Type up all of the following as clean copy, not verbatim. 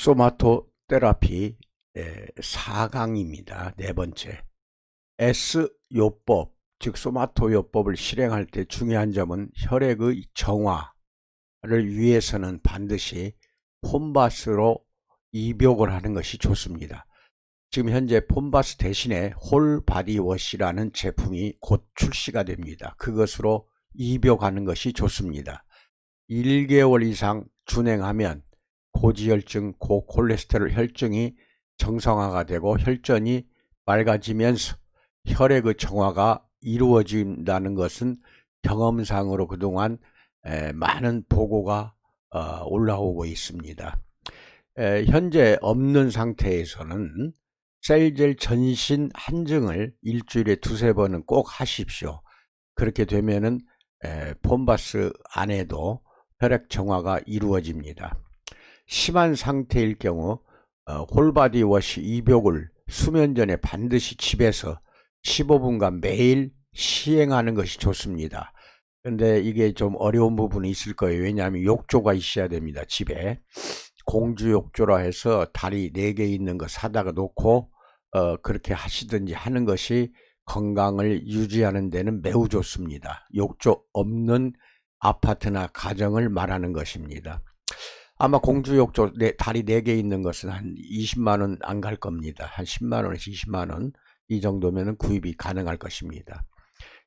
소마토테라피 4강입니다. 네 번째. S요법, 즉 소마토요법을 실행할 때 중요한 점은 혈액의 정화를 위해서는 반드시 폼바스로 입욕을 하는 것이 좋습니다. 지금 현재 폼바스 대신에 홀바디워시라는 제품이 곧 출시가 됩니다. 그것으로 입욕하는 것이 좋습니다. 1개월 이상 준행하면 고지혈증, 고콜레스테롤 혈증이 정상화가 되고 혈전이 맑아지면서 혈액의 정화가 이루어진다는 것은 경험상으로 그동안 많은 보고가 올라오고 있습니다. 현재 없는 상태에서는 셀젤 전신 한증을 일주일에 2~3번은 꼭 하십시오. 그렇게 되면은 폼바스 안에도 혈액 정화가 이루어집니다. 심한 상태일 경우 홀바디 워시 입욕을 수면 전에 반드시 집에서 15분간 매일 시행하는 것이 좋습니다. 근데 이게 좀 어려운 부분이 있을 거예요. 왜냐하면 욕조가 있어야 됩니다. 집에 공주 욕조라 해서 다리 4개 있는 거 사다가 놓고 그렇게 하시든지 하는 것이 건강을 유지하는 데는 매우 좋습니다. 욕조 없는 아파트나 가정을 말하는 것입니다. 아마 공주 욕조 다리 4개 있는 것은 한 20만원 안 갈 겁니다. 한 10만원에서 20만원 이 정도면 구입이 가능할 것입니다.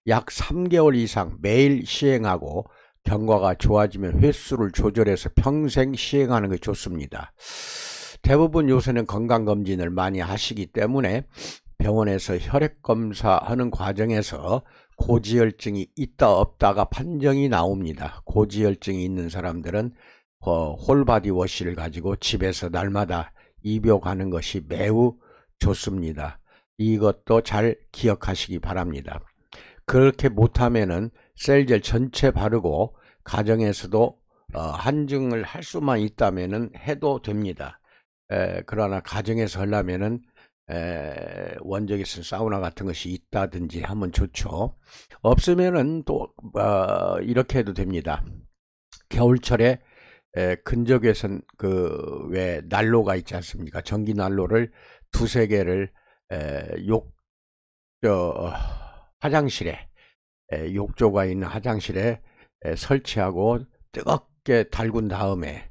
약 3개월 이상 매일 시행하고 경과가 좋아지면 횟수를 조절해서 평생 시행하는 것이 좋습니다. 대부분 요새는 건강검진을 많이 하시기 때문에 병원에서 혈액검사하는 과정에서 고지혈증이 있다 없다가 판정이 나옵니다. 고지혈증이 있는 사람들은 홀바디워시를 가지고 집에서 날마다 입욕하는 것이 매우 좋습니다. 이것도 잘 기억하시기 바랍니다. 그렇게 못하면은 셀젤 전체 바르고 가정에서도 한증을 할 수만 있다면은 해도 됩니다. 그러나 가정에서 하려면은 원적에 쓴 사우나 같은 것이 있다든지 하면 좋죠. 없으면은 또 이렇게 해도 됩니다. 겨울철에 근적외선 왜 난로가 있지 않습니까? 전기 난로를 2~3개를 화장실에 욕조가 있는 화장실에 설치하고 뜨겁게 달군 다음에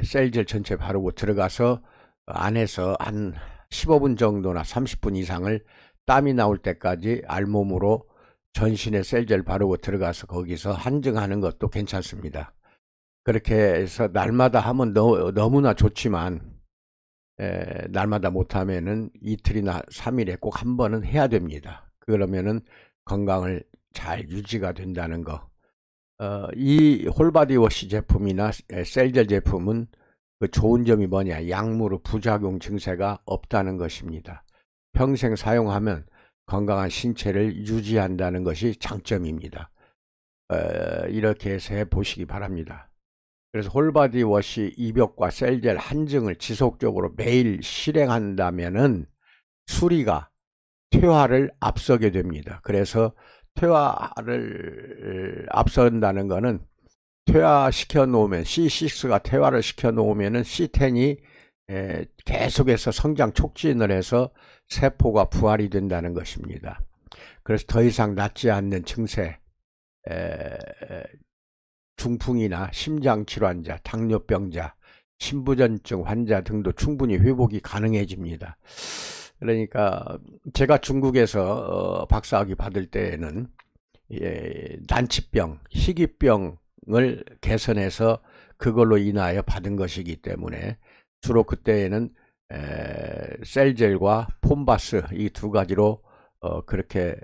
셀젤 전체 바르고 들어가서 안에서 한 15분 정도나 30분 이상을 땀이 나올 때까지 알몸으로 전신에 셀젤 바르고 들어가서 거기서 한증하는 것도 괜찮습니다. 그렇게 해서 날마다 하면 너무나 좋지만 날마다 못하면은 이틀이나 3일에 꼭 한 번은 해야 됩니다. 그러면은 건강을 잘 유지가 된다는 거. 이 홀바디워시 제품이나 셀젤 제품은 그 좋은 점이 뭐냐, 약물의 부작용 증세가 없다는 것입니다. 평생 사용하면 건강한 신체를 유지한다는 것이 장점입니다. 이렇게 해서 해보시기 바랍니다. 그래서 홀바디워시 입욕과 셀젤 한증을 지속적으로 매일 실행한다면은 수리가 퇴화를 앞서게 됩니다. 그래서 퇴화를 앞선다는 것은 퇴화시켜 놓으면 C6가 퇴화를 시켜 놓으면은 C10이 계속해서 성장 촉진을 해서 세포가 부활이 된다는 것입니다. 그래서 더 이상 낫지 않는 증세, 중풍이나 심장질환자, 당뇨병자, 신부전증 환자 등도 충분히 회복이 가능해집니다. 그러니까 제가 중국에서 박사학위 받을 때에는 난치병, 희귀병을 개선해서 그걸로 인하여 받은 것이기 때문에 주로 그때에는 셀젤과 폼바스 이 2가지로 그렇게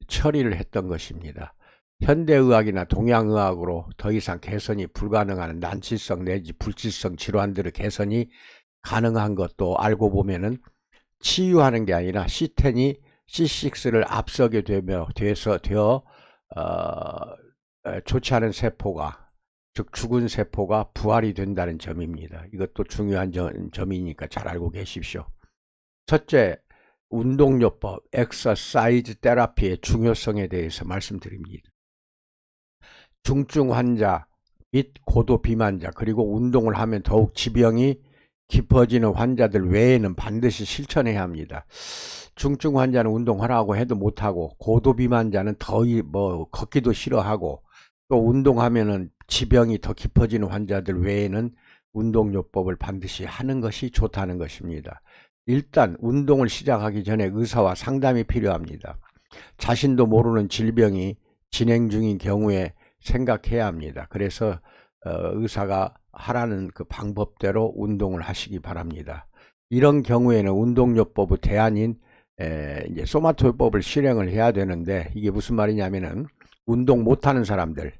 처리를 했던 것입니다. 현대의학이나 동양의학으로 더 이상 개선이 불가능한 난치성 내지 불치성 질환들의 개선이 가능한 것도 알고 보면은 치유하는 게 아니라 C10이 C6를 앞서게 되어 좋지 않은 세포가, 즉 죽은 세포가 부활이 된다는 점입니다. 이것도 중요한 점이니까 잘 알고 계십시오. 첫째, 운동요법, 엑서사이즈 테라피의 중요성에 대해서 말씀드립니다. 중증 환자 및 고도 비만자, 그리고 운동을 하면 더욱 지병이 깊어지는 환자들 외에는 반드시 실천해야 합니다. 중증 환자는 운동하라고 해도 못하고, 고도비만자는 걷기도 싫어하고, 또 운동하면은 지병이 더 깊어지는 환자들 외에는 운동요법을 반드시 하는 것이 좋다는 것입니다. 일단 운동을 시작하기 전에 의사와 상담이 필요합니다. 자신도 모르는 질병이 진행 중인 경우에 생각해야 합니다. 그래서 의사가 하라는 그 방법대로 운동을 하시기 바랍니다. 이런 경우에는 운동요법의 대안인 이제 소마토요법을 실행을 해야 되는데, 이게 무슨 말이냐면은 운동 못하는 사람들은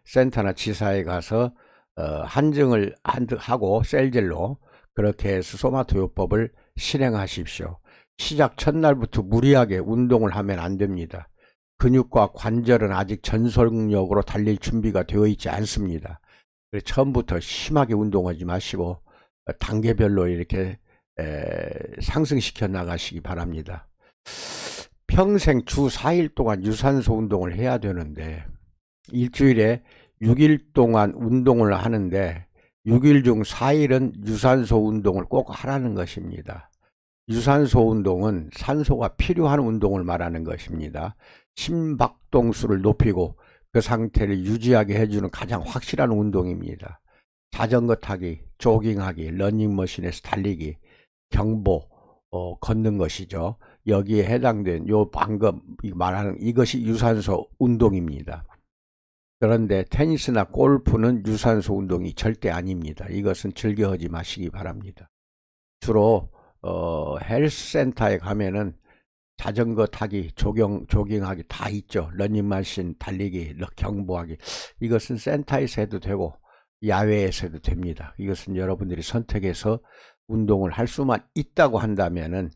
센터나 지사에 가서 한증을 하고 셀젤로 그렇게 해서 소마토요법을 실행하십시오. 시작 첫날부터 무리하게 운동을 하면 안 됩니다. 근육과 관절은 아직 전속력으로 달릴 준비가 되어 있지 않습니다. 그래서 처음부터 심하게 운동하지 마시고 단계별로 이렇게 상승시켜 나가시기 바랍니다. 평생 주 4일 동안 유산소 운동을 해야 되는데, 일주일에 6일 동안 운동을 하는데 6일 중 4일은 유산소 운동을 꼭 하라는 것입니다. 유산소 운동은 산소가 필요한 운동을 말하는 것입니다. 심박동수를 높이고 그 상태를 유지하게 해주는 가장 확실한 운동입니다. 자전거 타기, 조깅하기, 러닝머신에서 달리기, 경보, 걷는 것이죠. 여기에 해당된 요 방금 말하는 이것이 유산소 운동입니다. 그런데 테니스나 골프는 유산소 운동이 절대 아닙니다. 이것은 즐겨하지 마시기 바랍니다. 주로 헬스센터에 가면은 자전거 타기, 조깅하기 다 있죠. 러닝머신 달리기, 경보하기. 이것은 센터에서 해도 되고 야외에서 해도 됩니다. 이것은 여러분들이 선택해서 운동을 할 수만 있다고 한다면은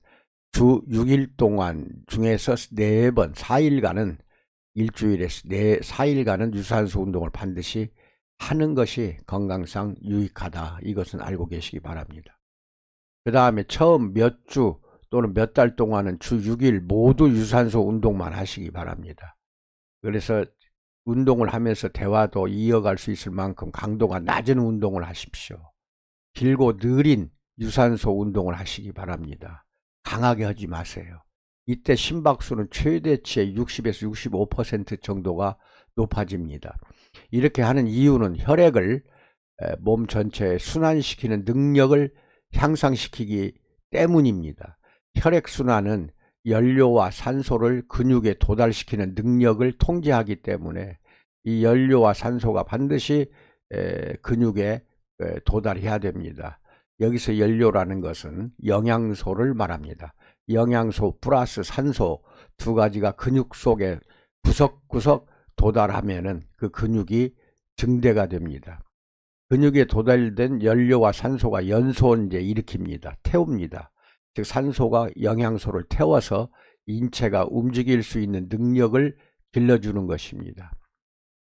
주 6일 동안 중에서 4번, 4일간은 일주일에 4일간은 유산소 운동을 반드시 하는 것이 건강상 유익하다. 이것은 알고 계시기 바랍니다. 그 다음에 처음 몇 주 또는 몇 달 동안은 주 6일 모두 유산소 운동만 하시기 바랍니다. 그래서 운동을 하면서 대화도 이어갈 수 있을 만큼 강도가 낮은 운동을 하십시오. 길고 느린 유산소 운동을 하시기 바랍니다. 강하게 하지 마세요. 이때 심박수는 최대치의 60에서 65% 정도가 높아집니다. 이렇게 하는 이유는 혈액을 몸 전체에 순환시키는 능력을 향상시키기 때문입니다. 혈액순환은 연료와 산소를 근육에 도달시키는 능력을 통제하기 때문에 이 연료와 산소가 반드시 근육에 도달해야 됩니다. 여기서 연료라는 것은 영양소를 말합니다. 영양소 플러스 산소 두 가지가 근육 속에 구석구석 도달하면은 그 근육이 증대가 됩니다. 근육에 도달된 연료와 산소가 연소원제 일으킵니다. 태웁니다. 즉 산소가 영양소를 태워서 인체가 움직일 수 있는 능력을 길러주는 것입니다.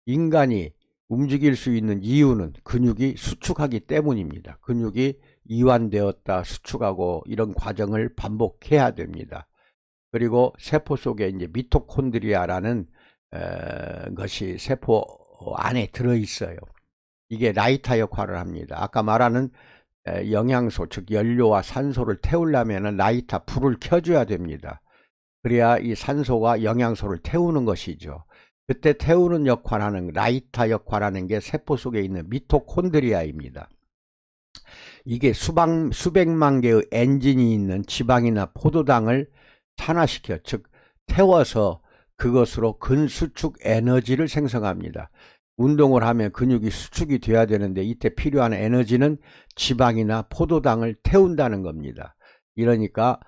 인간이 움직일 수 있는 이유는 근육이 수축하기 때문입니다. 근육이 이완되었다 수축하고 이런 과정을 반복해야 됩니다. 그리고 세포 속에 이제 미토콘드리아라는 것이 세포 안에 들어 있어요. 이게 라이터 역할을 합니다. 아까 말하는 영양소 즉 연료와 산소를 태우려면 라이터 불을 켜줘야 됩니다. 그래야 이 산소가 영양소를 태우는 것이죠. 그때 태우는 역할하는 라이터 역할하는 게 세포 속에 있는 미토콘드리아입니다. 이게 수백만 개의 엔진이 있는 지방이나 포도당을 산화시켜 즉 태워서 그것으로 근수축 에너지를 생성합니다. 운동을 하면 근육이 수축이 돼야 되는데 이때 필요한 에너지는 지방이나 포도당을 태운다는 겁니다. 이러니까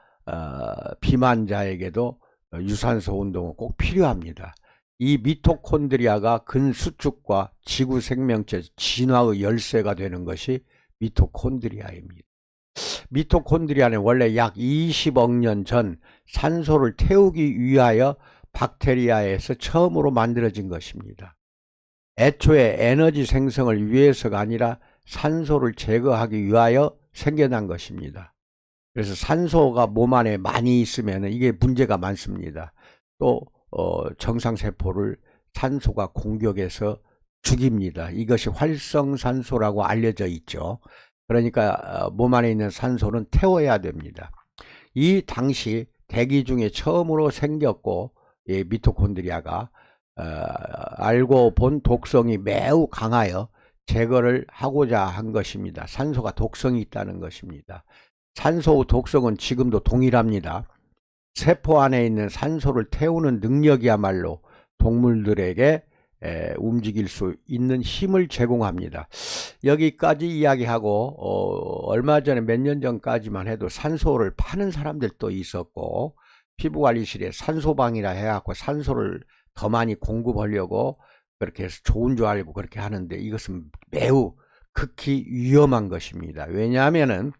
비만자에게도 유산소 운동은 꼭 필요합니다. 이 미토콘드리아가 근수축과 지구 생명체 진화의 열쇠가 되는 것이 미토콘드리아입니다. 미토콘드리아는 원래 약 20억 년 전 산소를 태우기 위하여 박테리아에서 처음으로 만들어진 것입니다. 애초에 에너지 생성을 위해서가 아니라 산소를 제거하기 위하여 생겨난 것입니다. 그래서 산소가 몸 안에 많이 있으면 이게 문제가 많습니다. 또 정상세포를 산소가 공격해서 죽입니다. 이것이 활성산소라고 알려져 있죠. 그러니까 몸 안에 있는 산소는 태워야 됩니다. 이 당시 대기 중에 처음으로 생겼고, 이 미토콘드리아가 알고 본 독성이 매우 강하여 제거를 하고자 한 것입니다. 산소가 독성이 있다는 것입니다. 산소 독성은 지금도 동일합니다. 세포 안에 있는 산소를 태우는 능력이야말로 동물들에게 움직일 수 있는 힘을 제공합니다. 여기까지 이야기하고 얼마 전에 몇 년 전까지만 해도 산소를 파는 사람들도 있었고, 피부관리실에 산소방이라 해갖고 산소를 더 많이 공급하려고 그렇게 해서 좋은 줄 알고 그렇게 하는데, 이것은 매우 극히 위험한 것입니다. 왜냐하면은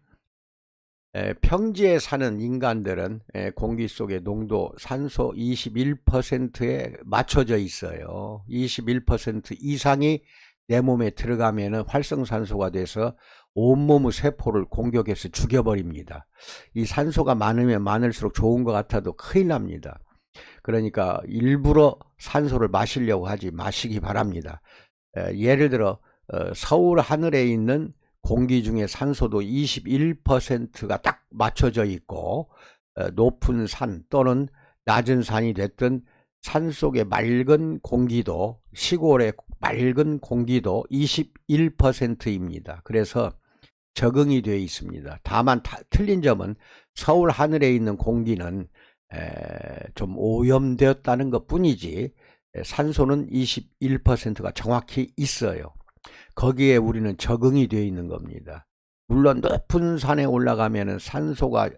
평지에 사는 인간들은 공기 속의 농도 산소 21%에 맞춰져 있어요. 21% 이상이 내 몸에 들어가면 활성산소가 돼서 온몸의 세포를 공격해서 죽여버립니다. 이 산소가 많으면 많을수록 좋은 것 같아도 큰일 납니다. 그러니까 일부러 산소를 마시려고 하지 마시기 바랍니다. 예를 들어 서울 하늘에 있는 공기 중에 산소도 21%가 딱 맞춰져 있고, 높은 산 또는 낮은 산이 됐든 산속의 맑은 공기도, 시골의 맑은 공기도 21%입니다. 그래서 적응이 되어 있습니다. 다만 틀린 점은 서울 하늘에 있는 공기는 좀 오염되었다는 것 뿐이지, 산소는 21%가 정확히 있어요. 거기에 우리는 적응이 되어 있는 겁니다. 물론 높은 산에 올라가면 산소가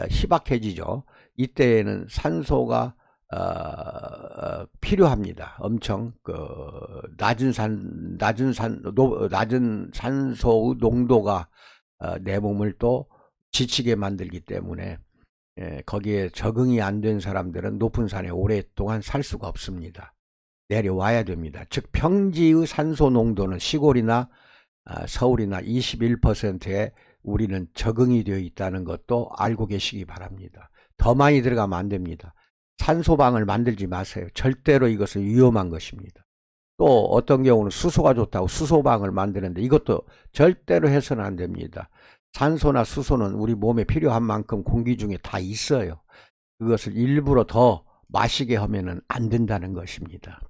희박해지죠. 이때에는 산소가 필요합니다. 엄청 낮은 산소 농도가 내 몸을 또 지치게 만들기 때문에 거기에 적응이 안 된 사람들은 높은 산에 오랫동안 살 수가 없습니다. 내려와야 됩니다. 즉 평지의 산소 농도는 시골이나 서울이나 21%에 우리는 적응이 되어 있다는 것도 알고 계시기 바랍니다. 더 많이 들어가면 안 됩니다. 산소방을 만들지 마세요. 절대로 이것은 위험한 것입니다. 또 어떤 경우는 수소가 좋다고 수소방을 만드는데, 이것도 절대로 해서는 안 됩니다. 산소나 수소는 우리 몸에 필요한 만큼 공기 중에 다 있어요. 그것을 일부러 더 마시게 하면 안 된다는 것입니다.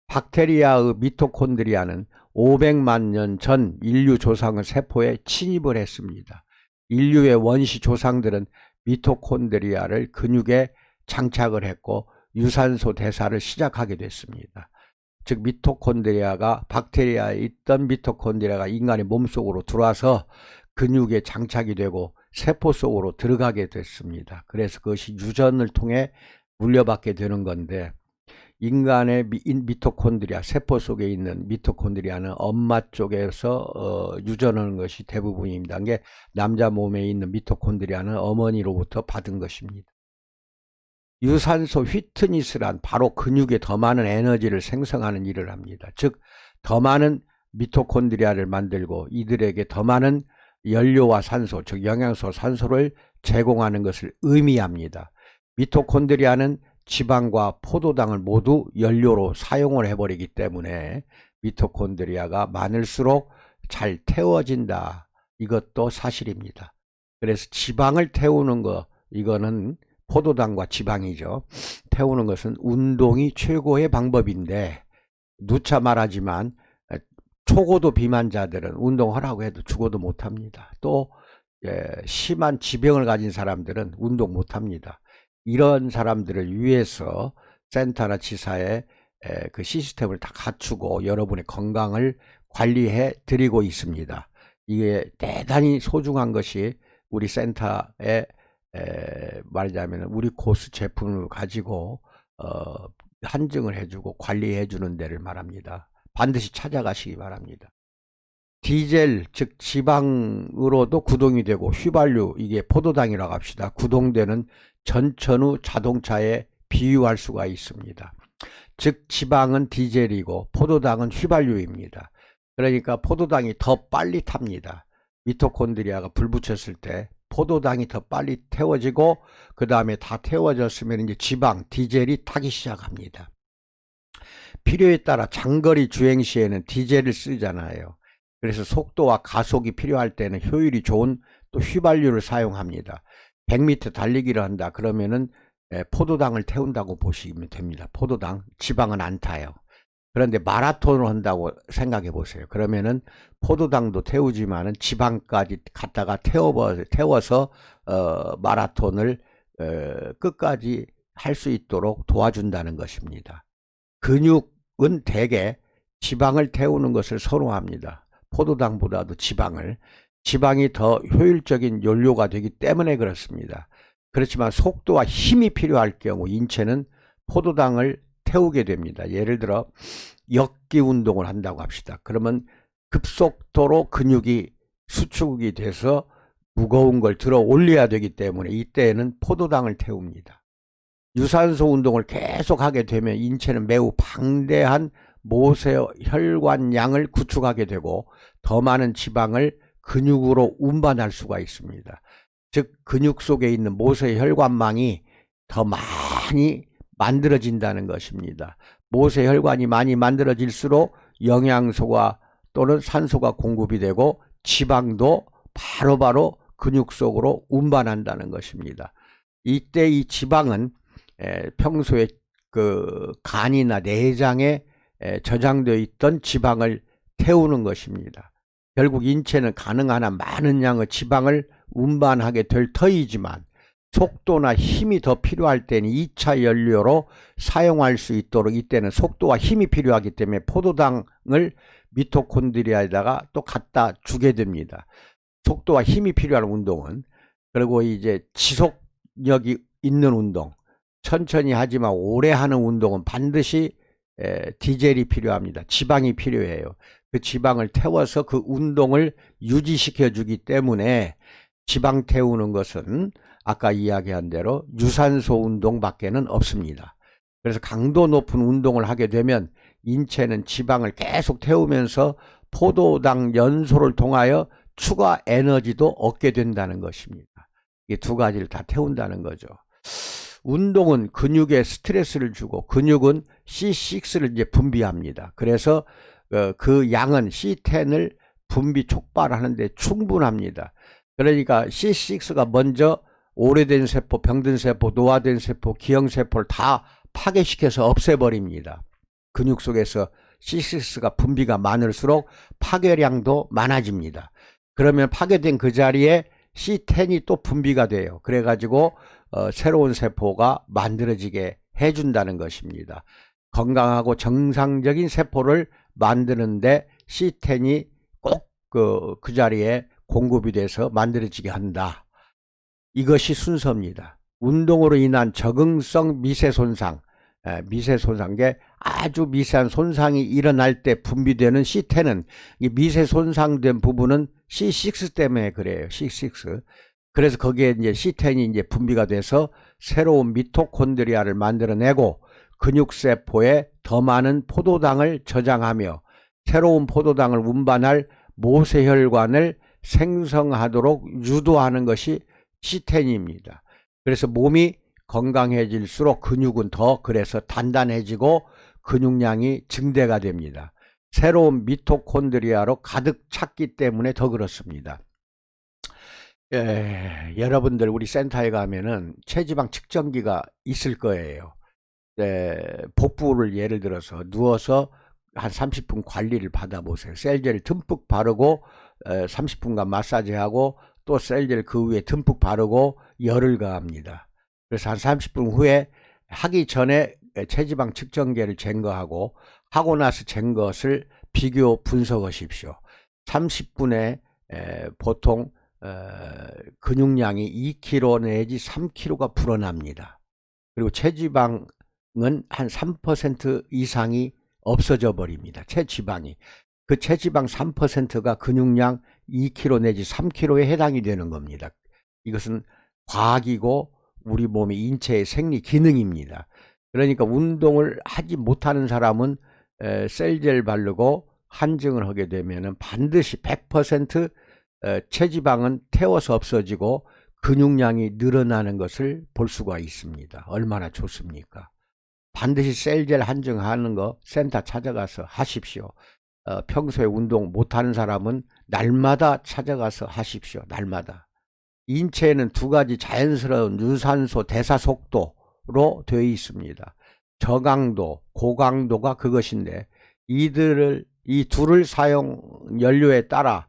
박테리아의 미토콘드리아는 500만 년 전 인류 조상의 세포에 침입을 했습니다. 인류의 원시 조상들은 미토콘드리아를 근육에 장착을 했고 유산소 대사를 시작하게 됐습니다. 즉 미토콘드리아가, 박테리아에 있던 미토콘드리아가 인간의 몸속으로 들어와서 근육에 장착이 되고 세포 속으로 들어가게 됐습니다. 그래서 그것이 유전을 통해 물려받게 되는 건데, 인간의 미토콘드리아, 세포 속에 있는 미토콘드리아는 엄마 쪽에서 유전하는 것이 대부분입니다. 이게 남자 몸에 있는 미토콘드리아는 어머니로부터 받은 것입니다. 유산소 휘트니스란 바로 근육에 더 많은 에너지를 생성하는 일을 합니다. 즉 더 많은 미토콘드리아를 만들고 이들에게 더 많은 연료와 산소, 즉 영양소, 산소를 제공하는 것을 의미합니다. 미토콘드리아는 지방과 포도당을 모두 연료로 사용을 해버리기 때문에 미토콘드리아가 많을수록 잘 태워진다. 이것도 사실입니다. 그래서 지방을 태우는 거, 이거는 포도당과 지방이죠. 태우는 것은 운동이 최고의 방법인데, 누차 말하지만 초고도 비만자들은 운동하라고 해도 죽어도 못합니다. 또 심한 지병을 가진 사람들은 운동 못합니다. 이런 사람들을 위해서 센터나 지사에 그 시스템을 다 갖추고 여러분의 건강을 관리해 드리고 있습니다. 이게 대단히 소중한 것이 우리 센터에 말하자면 우리 코스 제품을 가지고 한증을 해주고 관리해 주는 데를 말합니다. 반드시 찾아가시기 바랍니다. 디젤, 즉 지방으로도 구동이 되고, 휘발유, 이게 포도당이라고 합시다. 구동되는 전천후 자동차에 비유할 수가 있습니다. 즉 지방은 디젤이고 포도당은 휘발유입니다. 그러니까 포도당이 더 빨리 탑니다. 미토콘드리아가 불 붙였을 때 포도당이 더 빨리 태워지고, 그 다음에 다 태워졌으면 이제 지방, 디젤이 타기 시작합니다. 필요에 따라 장거리 주행 시에는 디젤을 쓰잖아요. 그래서 속도와 가속이 필요할 때는 효율이 좋은 또 휘발유를 사용합니다. 100m 달리기를 한다 그러면은 포도당을 태운다고 보시면 됩니다. 포도당, 지방은 안 타요. 그런데 마라톤을 한다고 생각해 보세요. 그러면은 포도당도 태우지만은 지방까지 갖다가 태워서 마라톤을 끝까지 할 수 있도록 도와준다는 것입니다. 근육은 대개 지방을 태우는 것을 선호합니다. 포도당보다도 지방이 더 효율적인 연료가 되기 때문에 그렇습니다. 그렇지만 속도와 힘이 필요할 경우 인체는 포도당을 태우게 됩니다. 예를 들어 역기 운동을 한다고 합시다. 그러면 급속도로 근육이 수축이 돼서 무거운 걸 들어 올려야 되기 때문에 이때에는 포도당을 태웁니다. 유산소 운동을 계속 하게 되면 인체는 매우 방대한 모세혈관량을 구축하게 되고 더 많은 지방을 근육으로 운반할 수가 있습니다. 즉 근육 속에 있는 모세혈관망이 더 많이 만들어진다는 것입니다. 모세혈관이 많이 만들어질수록 영양소가 또는 산소가 공급이 되고 지방도 바로바로 근육 속으로 운반한다는 것입니다. 이때 이 지방은 평소에 그 간이나 내장에 저장되어 있던 지방을 태우는 것입니다. 결국 인체는 가능한 한 많은 양의 지방을 운반하게 될 터이지만 속도나 힘이 더 필요할 때는 2차 연료로 사용할 수 있도록 이때는 속도와 힘이 필요하기 때문에 포도당을 미토콘드리아에다가 또 갖다 주게 됩니다. 속도와 힘이 필요한 운동은, 그리고 이제 지속력이 있는 운동, 천천히 하지만 오래 하는 운동은 반드시 디젤이 필요합니다. 지방이 필요해요. 그 지방을 태워서 그 운동을 유지시켜 주기 때문에 지방 태우는 것은 아까 이야기한 대로 유산소 운동밖에는 없습니다. 그래서 강도 높은 운동을 하게 되면 인체는 지방을 계속 태우면서 포도당 연소를 통하여 추가 에너지도 얻게 된다는 것입니다. 이 두 가지를 다 태운다는 거죠. 운동은 근육에 스트레스를 주고 근육은 C6를 이제 분비합니다. 그래서 그 양은 C10을 분비 촉발하는데 충분합니다. 그러니까 C6가 먼저 오래된 세포, 병든 세포, 노화된 세포, 기형세포를 다 파괴시켜서 없애버립니다. 근육 속에서 C6가 분비가 많을수록 파괴량도 많아집니다. 그러면 파괴된 그 자리에 C10이 또 분비가 돼요. 그래가지고 새로운 세포가 만들어지게 해준다는 것입니다. 건강하고 정상적인 세포를 만드는데 C10이 꼭 그 자리에 공급이 돼서 만들어지게 한다. 이것이 순서입니다. 운동으로 인한 적응성 미세손상, 게 아주 미세한 손상이 일어날 때 분비되는 C10은 이 미세손상된 부분은 C6 때문에 그래요. C6. 그래서 거기에 이제 C10이 이제 분비가 돼서 새로운 미토콘드리아를 만들어내고 근육세포에 더 많은 포도당을 저장하며 새로운 포도당을 운반할 모세혈관을 생성하도록 유도하는 것이 C10입니다. 그래서 몸이 건강해질수록 근육은 더 그래서 단단해지고 근육량이 증대가 됩니다. 새로운 미토콘드리아로 가득 찼기 때문에 더 그렇습니다. 여러분들 우리 센터에 가면은 체지방 측정기가 있을 거예요. 복부를 예를 들어서 누워서 한 30분 관리를 받아보세요. 셀젤 듬뿍 바르고 30분간 마사지하고 또 셀젤 그 위에 듬뿍 바르고 열을 가합니다. 그래서 한 30분 후에 하기 전에 체지방 측정기를 잰거하고 하고 나서 잰 것을 비교 분석하십시오. 30분에 보통 근육량이 2kg 내지 3kg가 불어납니다. 그리고 체지방은 한 3% 이상이 없어져 버립니다. 체지방이. 그 체지방 3%가 근육량 2kg 내지 3kg에 해당이 되는 겁니다. 이것은 과학이고 우리 몸의 인체의 생리 기능입니다. 그러니까 운동을 하지 못하는 사람은 셀젤 바르고 한증을 하게 되면 반드시 100% 체지방은 태워서 없어지고 근육량이 늘어나는 것을 볼 수가 있습니다. 얼마나 좋습니까? 반드시 셀젤 한증하는 거 센터 찾아가서 하십시오. 평소에 운동 못하는 사람은 날마다 찾아가서 하십시오. 날마다. 인체에는 두 가지 자연스러운 유산소 대사 속도로 되어 있습니다. 저강도, 고강도가 그것인데 이 둘을 사용 연료에 따라,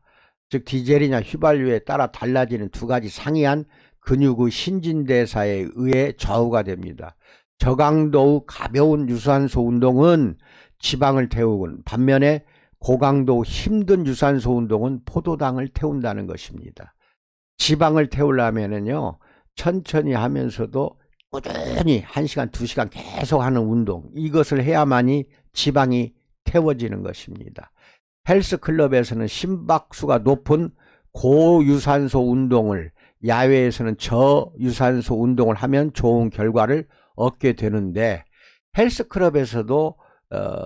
즉 디젤이나 휘발유에 따라 달라지는 두 가지 상이한 근육의 신진대사에 의해 좌우가 됩니다. 저강도의 가벼운 유산소 운동은 지방을 태우고, 반면에 고강도 힘든 유산소 운동은 포도당을 태운다는 것입니다. 지방을 태우려면은요, 천천히 하면서도 꾸준히 1시간, 2시간 계속 하는 운동, 이것을 해야만이 지방이 태워지는 것입니다. 헬스클럽에서는 심박수가 높은 고유산소 운동을, 야외에서는 저유산소 운동을 하면 좋은 결과를 얻게 되는데, 헬스클럽에서도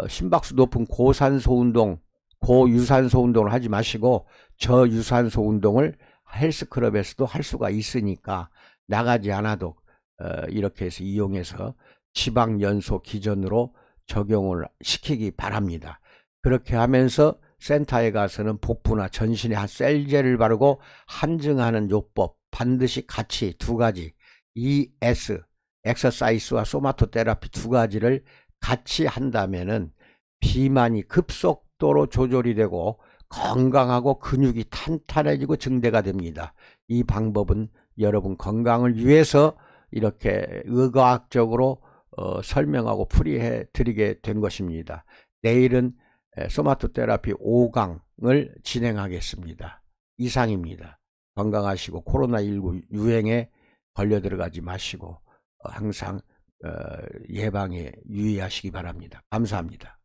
심박수 높은 고산소 운동, 고유산소 운동을 하지 마시고 저유산소 운동을 헬스클럽에서도 할 수가 있으니까 나가지 않아도 이렇게 해서 이용해서 지방 연소 기전으로 적용을 시키기 바랍니다. 그렇게 하면서 센터에 가서는 복부나 전신에 셀제를 바르고 한증하는 요법, 반드시 같이 두 가지, ES, 엑서사이즈와 소마토테라피 두 가지를 같이 한다면은 비만이 급속도로 조절이 되고 건강하고 근육이 탄탄해지고 증대가 됩니다. 이 방법은 여러분 건강을 위해서 이렇게 의과학적으로 설명하고 풀이해 드리게 된 것입니다. 내일은 소마토테라피 5강을 진행하겠습니다. 이상입니다. 건강하시고 코로나19 유행에 걸려 들어가지 마시고 항상 예방에 유의하시기 바랍니다. 감사합니다.